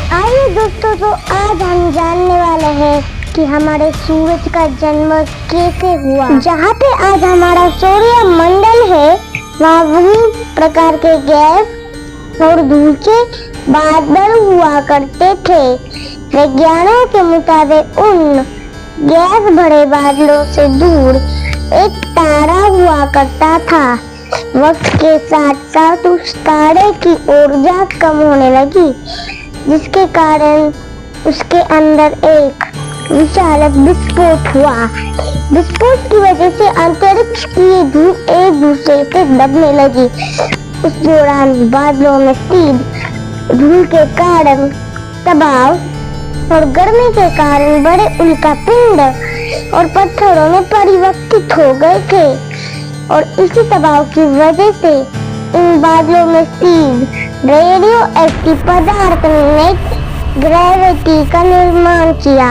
आइए दोस्तों, तो आज हम जानने वाले हैं कि हमारे सूरज का जन्म कैसे हुआ। जहाँ पे आज हमारा सूर्य मंडल है, वहाँ वही प्रकार के गैस और धूल के बादल हुआ करते थे। वैज्ञानिकों के मुताबिक उन गैस भरे बादलों से दूर एक तारा हुआ करता था। वक्त के साथ साथ उस तारे की ऊर्जा कम होने लगी, जिसके कारण उसके अंदर एक विशाल विस्फोट हुआ। विस्फोट की वजह से अंतरिक्ष की धूल एक दूसरे से दबने लगी। उस दौरान बादलों में तीव्र धूल के कारण दबाव और गर्मी के कारण बड़े उल्कापिंड और पत्थरों में परिवर्तित हो गए थे, और इसी दबाव की वजह से इन बादलों में तीव्र रेडियो एक्टिव पदार्थ ने ग्रेविटी का निर्माण किया।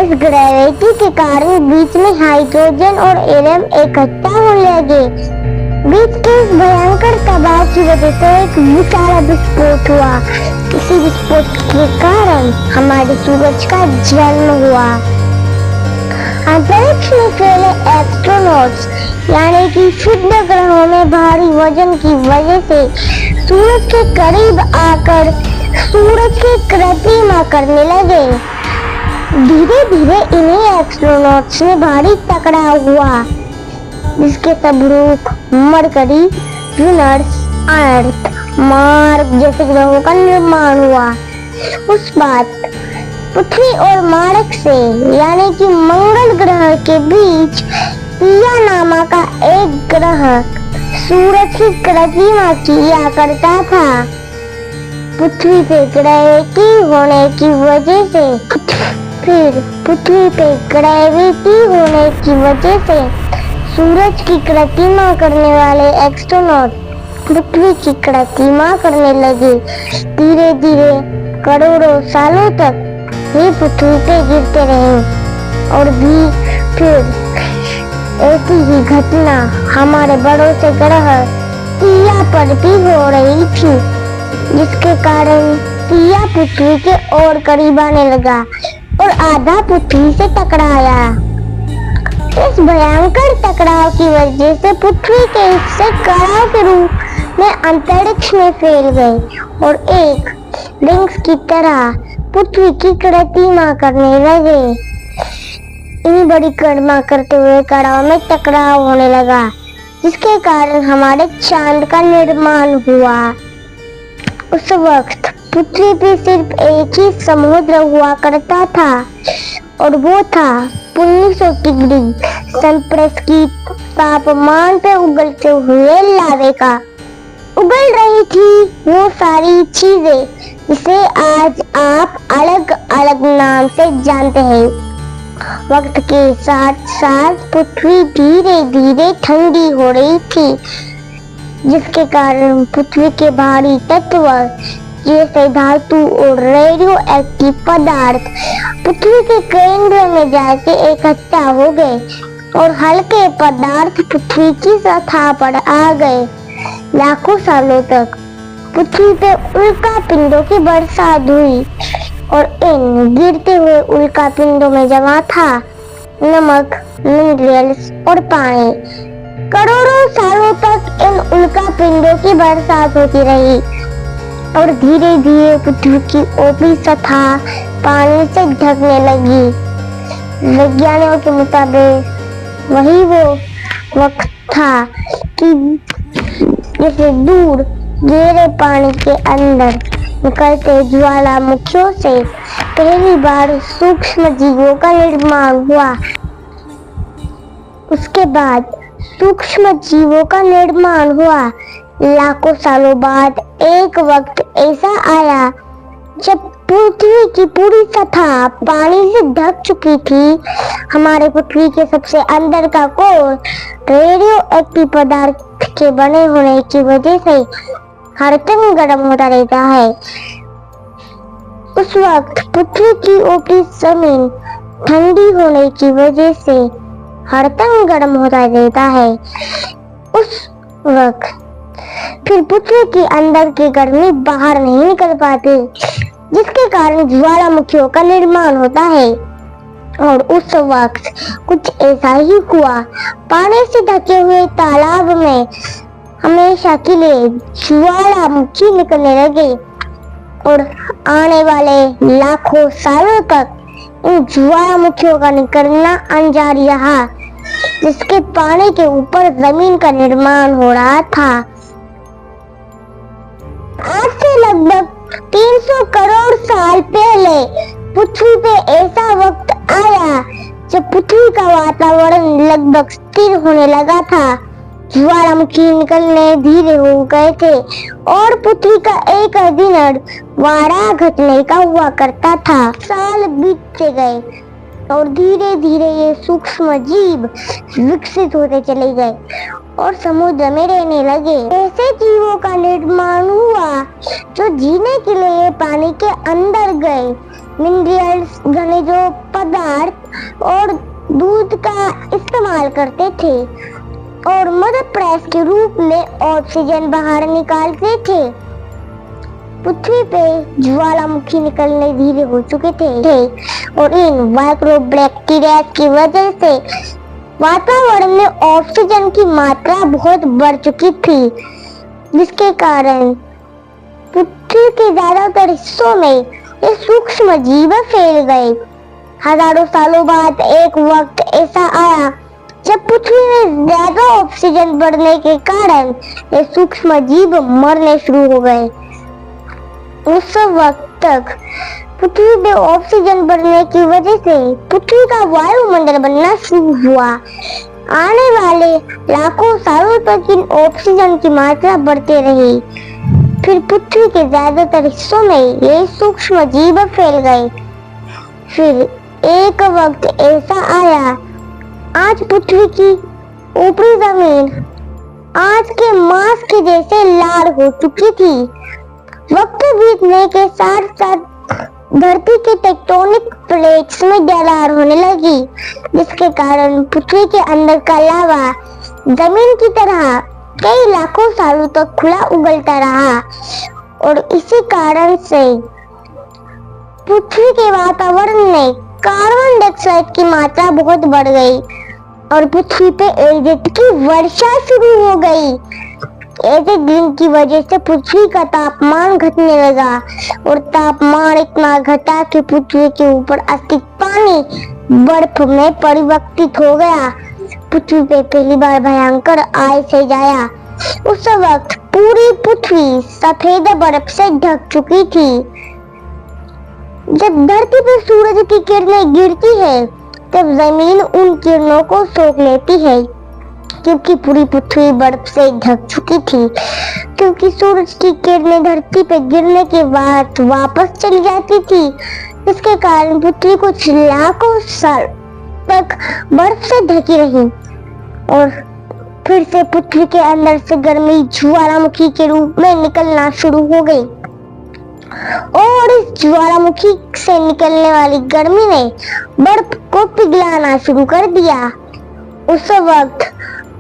इस ग्रेविटी के कारण बीच में हाइड्रोजन और हीलियम इकट्ठा होने लगे। बीच के इस भयंकर दबाव की वजह से एक विशाल विस्फोट हुआ। इसी विस्फोट के कारण हमारे सूरज का जन्म हुआ। अंतरिक्ष में फैले एस्ट्रोनॉट्स यानी कि शुद्ध ग्रहों में भारी वजन की वजह से सूरज के करीब आकर सूरज की कृत्रिमा करने लगे। धीरे धीरे इन्हीं एस्ट्रोनॉट्स में भारी टकराव हुआ, जिसके सबरूप मरकरी, वीनस, अर्थ, मार्स जैसे ग्रहों का निर्माण हुआ। उस बात पृथ्वी और मार्स से यानी कि मंगल ग्रह के बीच थिया नामा का एक ग्रह सूरज की कृत्रिमा किया करता था। पृथ्वी पे ग्रेविटी होने की वजह से सूरज की कृत्रिमा करने वाले एस्ट्रोनॉट पृथ्वी की कृत्रिमा करने लगे। धीरे धीरे करोड़ों सालों तक ये पृथ्वी पे गिरते रहे, और भी फिर ऐसी ही घटना हमारे बड़ों से ग्रह थिया पर भी हो रही थी, जिसके कारण थिया पृथ्वी के और करीब आने लगा और आधा पृथ्वी से टकराया। इस भयंकर टकराव की वजह से पृथ्वी के हिस्से कणाों के रूप में अंतरिक्ष में फैल गए और एक रिंग्स की तरह पृथ्वी की कृत्रिमा करने लगे। इन्हीं बड़ी कृत्रिमा करते हुए कणाों में टकराव होने लगा, जिसके कारण हमारे चांद का निर्माण हुआ। उस वक्त पृथ्वी पे सिर्फ एक ही समुद्र हुआ करता था, और वो था 1900 डिग्री सेल्सियस की तापमान पे उगलते हुए लावे का। उगल रही थी वो सारी चीजें जिसे आज आप अलग अलग नाम से जानते हैं। वक्त के साथ साथ पृथ्वी धीरे धीरे ठंडी हो रही थी, जिसके कारण पृथ्वी के भारी तत्व जैसे धातु और रेडियो एक्टिव पदार्थ पृथ्वी के केंद्र में जाके इकट्ठा हो गए, और हल्के पदार्थ पृथ्वी की सतह पर आ गए। लाखों सालों तक पृथ्वी पे उल्का पिंडों की बरसात हुई, और इन गिरते हुए उल्का पिंडों में जमा था नमक, मिनरल्स और पानी। करोड़ों सालों तक इन उल्का पिंडों की बरसात होती रही, और धीरे धीरे पृथ्वी की ऊपरी सतह पानी से ढकने लगी। वैज्ञानिकों के मुताबिक वही वो वक्त था कि जैसे दूर गहरे पानी के अंदर निकलते ज्वालामुखियों से पहली बार सूक्ष्म जीवों का निर्माण हुआ। उसके बाद सूक्ष्म जीवों का निर्माण हुआ। लाखों सालों बाद एक वक्त ऐसा आया जब पृथ्वी की पूरी सतह पानी से ढक चुकी थी। हमारे पृथ्वी के सबसे अंदर का कोर रेडियो एक्टिव पदार्थ के बने होने की वजह से हर दिन गर्म होता रहता है। उस वक्त पृथ्वी की ऊपरी जमीन ठंडी होने की वजह से हर दिन गर्म होता रहता है। उस वक्त फिर पृथ्वी के अंदर की गर्मी बाहर नहीं निकल पाती, जिसके कारण ज्वालामुखियों का निर्माण होता है। और उस वक्त कुछ ऐसा ही हुआ। पानी से ढके हुए तालाब में हमेशा के लिए ज्वालामुखी निकलने लगे और आने वाले लाखों सालों तक इन ज्वालामुखियों का निकलना अनजारी रहा, जिसके पानी के ऊपर जमीन का निर्माण हो रहा था। आज से लगभग 300 करोड़ साल पहले पृथ्वी पे ऐसा वक्त आया जब पृथ्वी का वातावरण लगभग स्थिर होने लगा था। ज्वालामुखी निकलने धीरे हो गए थे और पृथ्वी का एक दिन 12 घटने का हुआ करता था। साल बीतते गए और धीरे धीरे ये सूक्ष्म जीव विकसित होते चले गए और समुद्र में रहने लगे। ऐसे जीवों का निर्माण हुआ जो जीने के लिए पानी के अंदर गए। मिनरल्स, खनिज पदार्थ और दूध का इस्तेमाल करते थे और मदर प्रेस के रूप में ऑक्सीजन बाहर निकालते थे। पृथ्वी पे ज्वालामुखी निकलने धीरे हो चुके थे और इन माइक्रोबैक्टीरिया की वजह से वातावरण में ऑक्सीजन की मात्रा बहुत बढ़ चुकी थी, जिसके कारण पृथ्वी के ज्यादातर हिस्सों में ये सूक्ष्म जीव फैल गए। हजारों सालों बाद एक वक्त ऐसा आया जब पृथ्वी में ज्यादा ऑक्सीजन बढ़ने के कारण ये सूक्ष्म जीव मरने शुरू हो गए। उस वक्त तक पृथ्वी पे ऑक्सीजन बढ़ने की वजह से पृथ्वी का वायुमंडल बनना शुरू हुआ। आने वाले लाखों सालों तक इन ऑक्सीजन की मात्रा बढ़ते रही। फिर पृथ्वी के ज्यादातर हिस्सों में ये सूक्ष्म जीव फैल गए। फिर एक वक्त ऐसा आया, आज पृथ्वी की ऊपरी जमीन आज के मांस के जैसे लाल हो चुकी थी। वक्त बीतने के साथ साथ धरती के टेक्टोनिक प्लेट्स में दरार होने लगी, जिसके कारण पृथ्वी के अंदर का लावा जमीन की तरह कई लाखों सालों तक खुला उगलता रहा और इसी कारण से पृथ्वी के वातावरण में कार्बन डाइऑक्साइड की मात्रा बहुत बढ़ गई और पृथ्वी पे एसिड की वर्षा शुरू हो गई। एसिड दिन की वजह से पृथ्वी का तापमान घटने लगा और तापमान इतना घटा कि पृथ्वी के ऊपर स्थित पानी बर्फ में परिवर्तित हो गया। पृथ्वी पे पहली बार भयंकर आइस आया। उस वक्त पूरी पृथ्वी सफेद बर्फ से ढक चुकी थी। जब धरती पर सूरज की किरणें गिरती है तब जमीन उन किरणों को सोख लेती है, क्योंकि पूरी पृथ्वी बर्फ से ढक चुकी थी। क्योंकि सूरज की किरणें धरती पर गिरने के बाद वापस चली जाती थी, इसके कारण पृथ्वी कुछ लाखों साल तक बर्फ से ढकी रही और फिर से पृथ्वी के अंदर से गर्मी ज्वालामुखी के रूप में निकलना शुरू हो गई और इस ज्वालामुखी से निकलने वाली गर्मी ने बर्फ को पिघलाना शुरू कर दिया। उस वक्त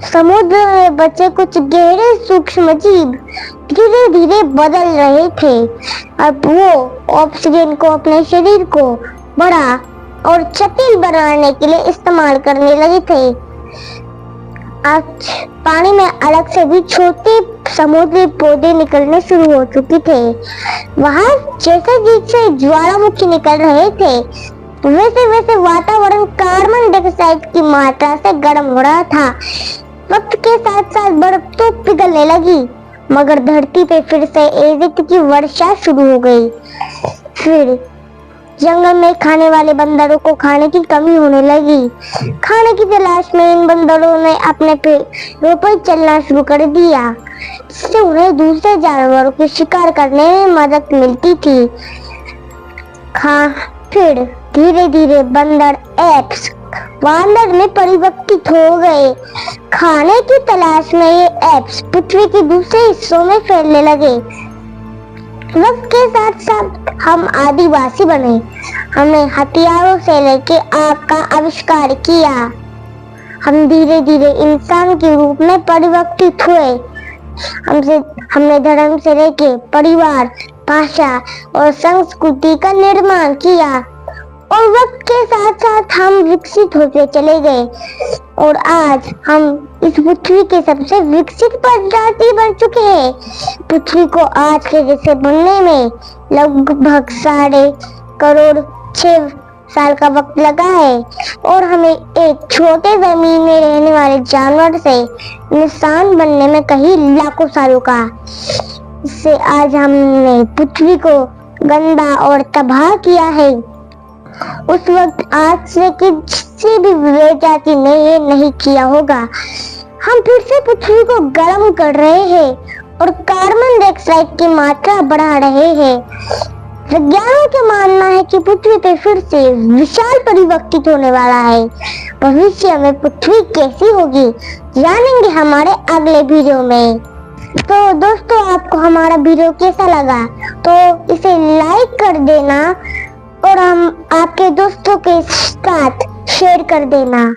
समुद्र में बचे कुछ गहरे सूक्ष्म जीव धीरे धीरे बदल रहे थे। अब वो ऑक्सीजन को अपने शरीर को बड़ा और जटिल बनाने के लिए इस्तेमाल करने लगे थे। आज पानी में अलग से भी छोटे समुद्री पौधे निकलने शुरू हो चुके थे। वहां जैसे जैसे ज्वालामुखी निकल रहे थे वैसे वैसे वातावरण कार्बन डाइऑक्साइड की मात्रा से गर्म हो रहा था। वक्त के साथ साथ बर्फ तो पिघलने लगी, मगर धरती पे फिर से एसिड की वर्षा शुरू हो गई। फिर जंगल में खाने वाले बंदरों को खाने की कमी होने लगी। खाने की तलाश में इन बंदरों ने अपने पैरों पर चलना शुरू कर दिया, जिससे उन्हें दूसरे जानवरों के शिकार करने में मदद मिलती थी। फिर धीरे धीरे बंदर एप्स वानर में परिवर्तित हो गए। खाने की तलाश में ये एप्स पृथ्वी के दूसरे हिस्सों में फैलने लगे। वक्त के साथ साथ हम आदिवासी बने। हमने हथियारों से लेके आग का आविष्कार किया। हम धीरे धीरे इंसान के रूप में परिवर्तित हुए। हमने धर्म से लेके परिवार भाषा और संस्कृति का निर्माण किया और वक्त के साथ साथ हम विकसित होते चले गए और आज हम इस पृथ्वी के सबसे विकसित प्रजाति बन चुके हैं। पृथ्वी को आज के जैसे बनने में लगभग 6.5 साल का वक्त लगा है और हमें एक छोटे जमीन में रहने वाले जानवर से इंसान बनने में कई लाखों सालों का। इससे आज हमने पृथ्वी को गंदा और तबाह किया है। उस वक्त आज से किसी भी प्रजाति ने ये नहीं किया होगा। हम फिर से पृथ्वी को गर्म कर रहे हैं और कार्बन डाइऑक्साइड की मात्रा बढ़ा रहे हैं। वैज्ञानिकों का मानना है कि पृथ्वी पे फिर से विशाल परिवर्तित होने वाला है। भविष्य में पृथ्वी कैसी होगी जानेंगे हमारे अगले वीडियो में। तो दोस्तों, आपको हमारा वीडियो कैसा लगा तो इसे लाइक कर देना और हम आपके दोस्तों के साथ शेयर कर देना।